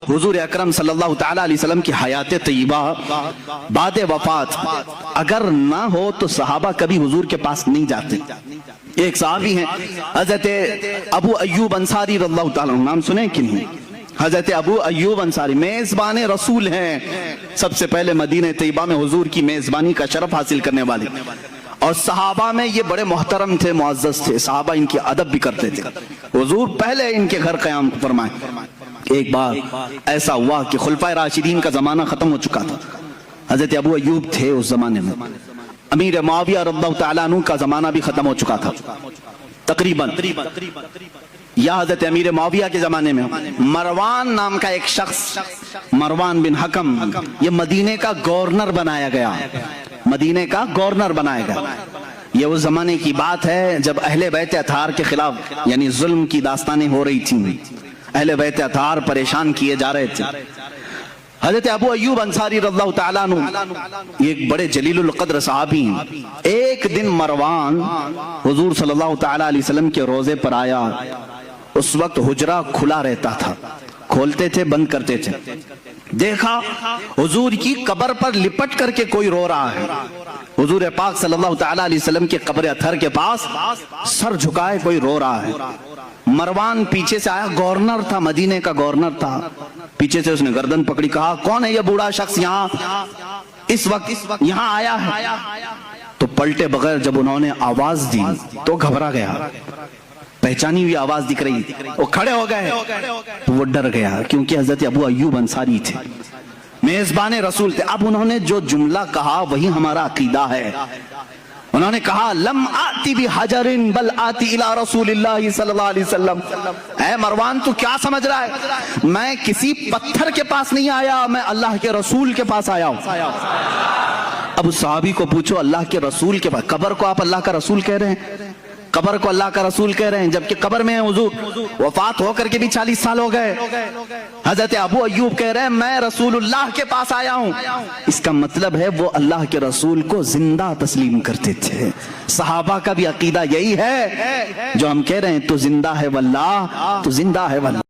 हुजूर अकरम सल्लल्लाहु तआला अलैहि वसल्लम की हयात तय्यबा बाद वफात अगर ना हो तो सहाबा कभी हुजूर के पास नहीं जाते। एक सहाबी हैं हजरत अबू अय्यूब अंसारी रज़ियल्लाहु ताला अन्हु, नाम सुने कि नहीं? हजरत अबू अय्यूब अंसारी मेजबान रसूल हैं, सबसे पहले मदीने तय्यबा में हुजूर की मेजबानी का शरफ हासिल करने वाले, और सहाबा में ये बड़े मोहतरम थे, मुअज़्ज़ज़ थे, सहाबा इनकी अदब भी करते थे। हुजूर पहले इनके घर क़याम फरमाए। एक बार ऐसा हुआ कि खुलफाए राशिदीन का जमाना खत्म हो चुका था। हजरत अबू अय्यूब थे उस जमाने में, अमीर मुआविया रज़ियल्लाहु ताला अन्हु का जमाना भी खत्म हो चुका था तकरीबन, या हजरत अमीर मुआविया के जमाने में मरवान नाम का एक शख्स, मरवान बिन हकम, ये मदीने का गवर्नर बनाया गया, मदीने का गवर्नर बनाया गया। ये उस जमाने की बात है जब अहले बैत अतहार के खिलाफ यानी जुल्म की दास्तानें हो रही थी, अहले बैत अतहार परेशान किए जा रहे थे। हजरत अबू अय्यूब अंसारी रज़ियल्लाहु ताला अन्हु एक बड़े जलीलुल क़द्र सहाबी, एक दिन मरवान हुजूर सल्लल्लाहु ताला अलैहि वसल्लम के रोजे पर आया। उस वक्त हुजरा खुला रहता था, खोलते थे बंद करते थे। देखा हुजूर की कब्र पर लिपट करके कोई रो रहा है। हुजूर पाक सल्लल्लाहु ताला अलैहि वसल्लम के कब्र अथर के पास सर झुकाए कोई रो रहा है। मरवान पीछे से आया, गवर्नर था, मदीने का गवर्नर था, पीछे से उसने गर्दन पकड़ी, कहा कौन है ये बूढ़ा शख्स यहाँ इस वक्त यहाँ आया है? तो पलटे बगैर जब उन्होंने आवाज दी तो घबरा गया, पहचानी हुई आवाज दिख रही, वो खड़े हो गए तो वो डर गया, क्योंकि हजरत अबू अय्यूब अंसारी थे, मेजबान रसूल थे। अब उन्होंने जो जुमला कहा वही हमारा अकीदा है। उन्होंने कहा लम आती भी हजरिन बल आती इला रसूलिल्लाह सल्लल्लाहु अलैहि वसल्लम। ऐ मरवान तू क्या समझ रहा है, मैं किसी पत्थर के पास नहीं आया, मैं अल्लाह के रसूल के पास आया हूं। अब उस सहाबी को पूछो अल्लाह के रसूल के पास, कब्र को आप अल्लाह का रसूल कह रहे हैं, कब्र को अल्लाह का रसूल कह रहे हैं, जबकि कब्र में है हुजूर, वफात होकर के भी 40 साल हो गए। हजरत अबू अय्यूब कह रहे हैं मैं रसूलुल्लाह के पास आया हूं। इसका मतलब है वो अल्लाह के रसूल को जिंदा तस्लीम करते थे। सहाबा का भी अकीदा यही है जो हम कह रहे हैं, तो जिंदा है वल्लाह, तो जिंदा है वल्लाह।